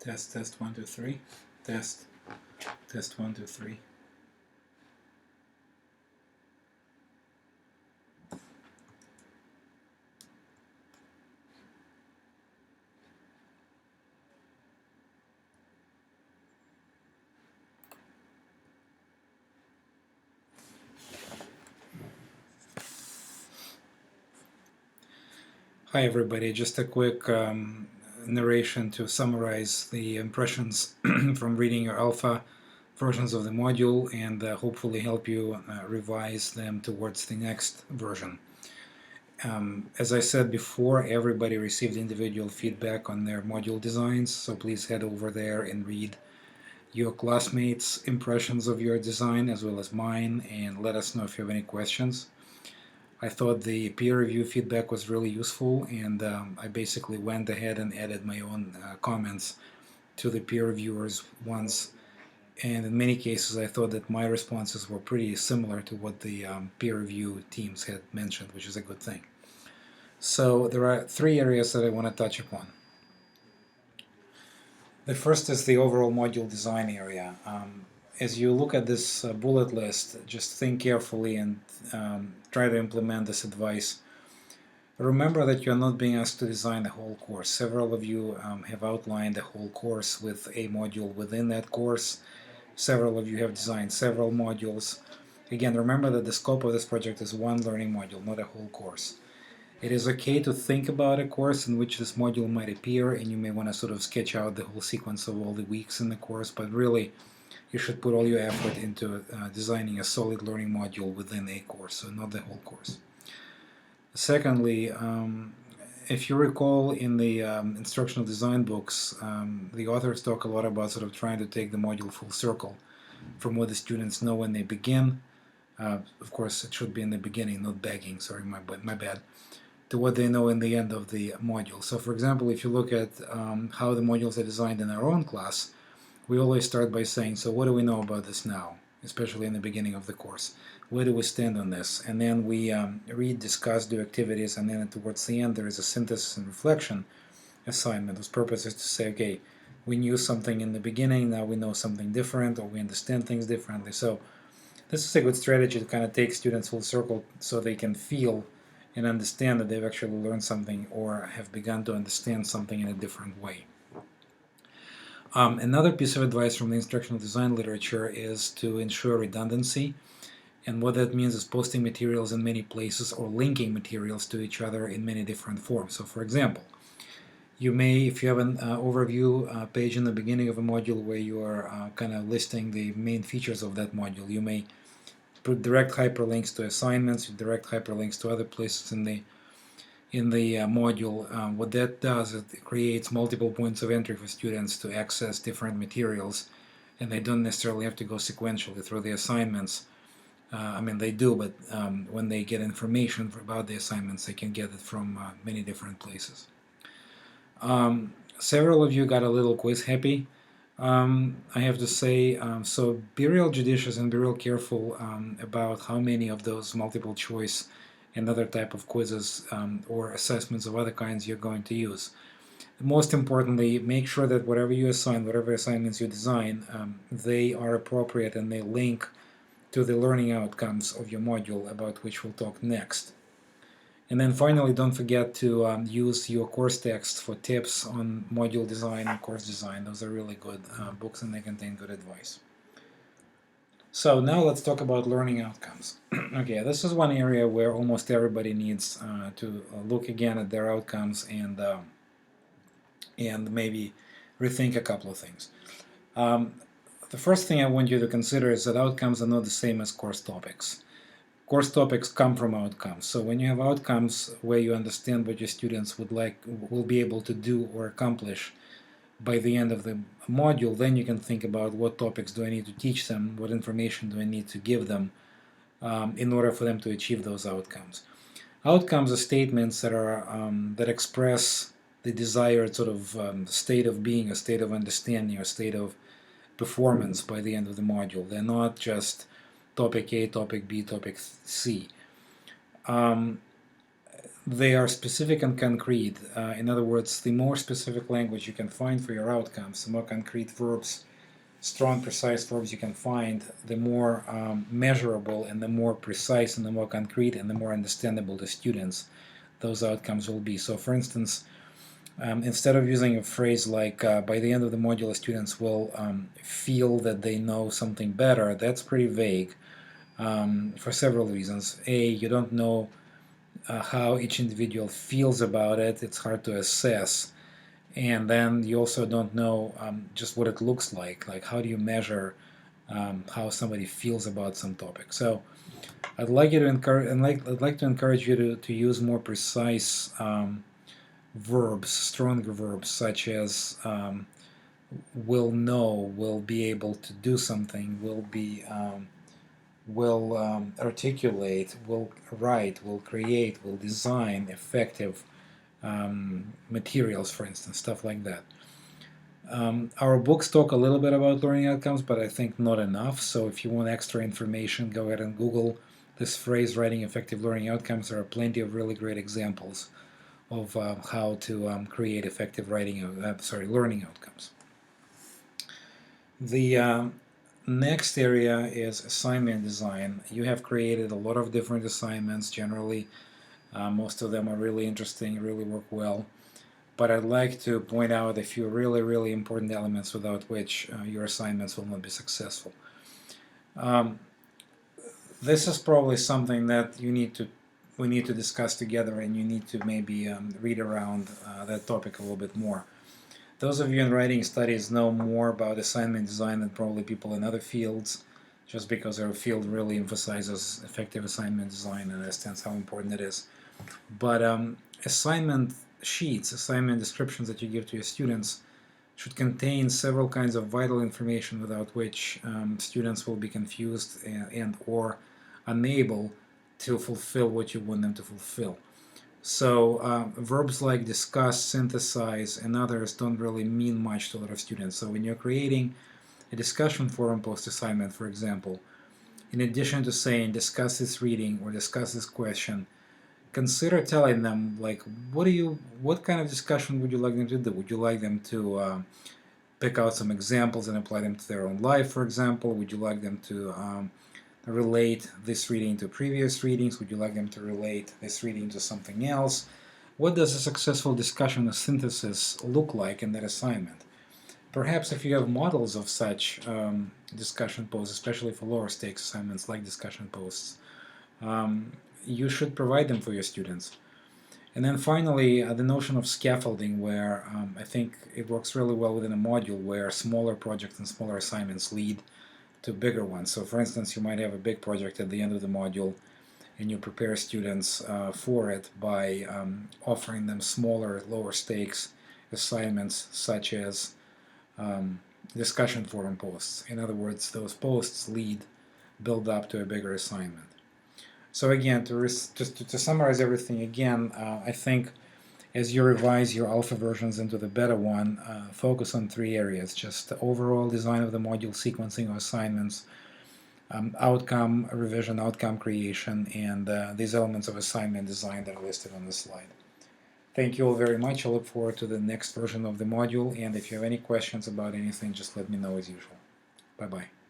Test, test, 1, 2, 3. Test, test, 1, 2, 3. Hi everybody, just a quick narration to summarize the impressions from reading your alpha versions of the module and hopefully help you revise them towards the next version. As I said before, everybody received individual feedback on their module designs, so please head over there and read your classmates' impressions of your design as well as mine, and let us know if you have any questions. I thought the peer review feedback was really useful, and I basically went ahead and added my own comments to the peer reviewers' ones, and in many cases I thought that my responses were pretty similar to what the peer review teams had mentioned, which is a good thing. So there are three areas that I want to touch upon. The first is the overall module design area. As you look at this bullet list, just think carefully and try to implement this advice. Remember that you're not being asked to design the whole course. Several of you have outlined the whole course with a module within that course. Several of you have designed several modules. Again, remember that the scope of this project is one learning module, not a whole course. It is okay to think about a course in which this module might appear, and you may want to sort of sketch out the whole sequence of all the weeks in the course, but really you should put all your effort into designing a solid learning module within a course, so not the whole course. Secondly, if you recall in the instructional design books, the authors talk a lot about sort of trying to take the module full circle from what the students know when they begin. Of course, it should be in the beginning, not begging, sorry, my bad, to what they know in the end of the module. So for example, if you look at how the modules are designed in our own class, we always start by saying, so what do we know about this now, especially in the beginning of the course? Where do we stand on this? And then we read, discuss, do activities, and then towards the end there is a synthesis and reflection assignment whose purpose is to say, okay, we knew something in the beginning, now we know something different, or we understand things differently. So this is a good strategy to kind of take students full circle so they can feel and understand that they've actually learned something or have begun to understand something in a different way. Another piece of advice from the instructional design literature is to ensure redundancy, and what that means is posting materials in many places or linking materials to each other in many different forms. So for example, you may, if you have an overview page in the beginning of a module where you are kind of listing the main features of that module, you may put direct hyperlinks to assignments, direct hyperlinks to other places in the module. What that does is it creates multiple points of entry for students to access different materials, and they don't necessarily have to go sequentially through the assignments. I mean, they do, but when they get information about the assignments, they can get it from many different places. Several of you got a little quiz happy. I have to say, so be real judicious and be real careful about how many of those multiple choice and other type of quizzes or assessments of other kinds you're going to use. Most importantly, make sure that whatever you assign, whatever assignments you design, they are appropriate and they link to the learning outcomes of your module, about which we'll talk next. And then finally, don't forget to use your course texts for tips on module design and course design. Those are really good books and they contain good advice. So now let's talk about learning outcomes. Okay, this is one area where almost everybody needs to look again at their outcomes and maybe rethink a couple of things. The first thing I want you to consider is that outcomes are not the same as course topics. Course topics come from outcomes. So when you have outcomes where you understand what your students will be able to do or accomplish by the end of the module, then you can think about what topics do I need to teach them, what information do I need to give them in order for them to achieve those outcomes. Outcomes are statements that are that express the desired sort of state of being, a state of understanding, a state of performance by the end of the module. They're not just topic A, topic B, topic C. The they are specific and concrete. In other words, the more specific language you can find for your outcomes, the more concrete verbs, strong, precise verbs you can find, the more measurable and the more precise and the more concrete and the more understandable to students those outcomes will be. So, for instance, instead of using a phrase like by the end of the module, students will feel that they know something better, that's pretty vague for several reasons. A, you don't know how each individual feels about it, it's hard to assess. And then you also don't know just what it looks like how do you measure how somebody feels about some topic. So I'd like you to encourage, and I'd like to encourage you to use more precise verbs, stronger verbs, such as will know, will be able to do something, will be, will articulate, will write, will create, will design effective materials, for instance, stuff like that. Our books talk a little bit about learning outcomes, but I think not enough. So if you want extra information, go ahead and Google this phrase, writing effective learning outcomes. There are plenty of really great examples of how to create effective learning outcomes. The next area is assignment design. You have created a lot of different assignments. Generally, most of them are really interesting, really work well. But I'd like to point out a few really, really important elements without which your assignments will not be successful. This is probably something that we need to discuss together, and you need to maybe read around that topic a little bit more. Those of you in writing studies know more about assignment design than probably people in other fields, just because our field really emphasizes effective assignment design and understands how important it is. But assignment sheets, assignment descriptions that you give to your students should contain several kinds of vital information without which students will be confused and or unable to fulfill what you want them to fulfill. So verbs like discuss, synthesize, and others don't really mean much to a lot of students. So when you're creating a discussion forum post-assignment, for example, in addition to saying discuss this reading or discuss this question, consider telling them, like, what kind of discussion would you like them to do? Would you like them to pick out some examples and apply them to their own life, for example? Would you like them to relate this reading to previous readings? Would you like them to relate this reading to something else? What does a successful discussion or synthesis look like in that assignment? Perhaps if you have models of such discussion posts, especially for lower stakes assignments like discussion posts, you should provide them for your students. And then finally, the notion of scaffolding, where I think it works really well within a module where smaller projects and smaller assignments lead to bigger ones. So for instance, you might have a big project at the end of the module, and you prepare students for it by offering them smaller, lower stakes assignments, such as discussion forum posts. In other words, those posts build up to a bigger assignment. So again, to summarize everything again, I think as you revise your alpha versions into the beta one, focus on 3 areas: just the overall design of the module, sequencing of assignments, outcome revision, outcome creation, and these elements of assignment design that are listed on the slide. Thank you all very much. I look forward to the next version of the module, and if you have any questions about anything, just let me know as usual. Bye-bye.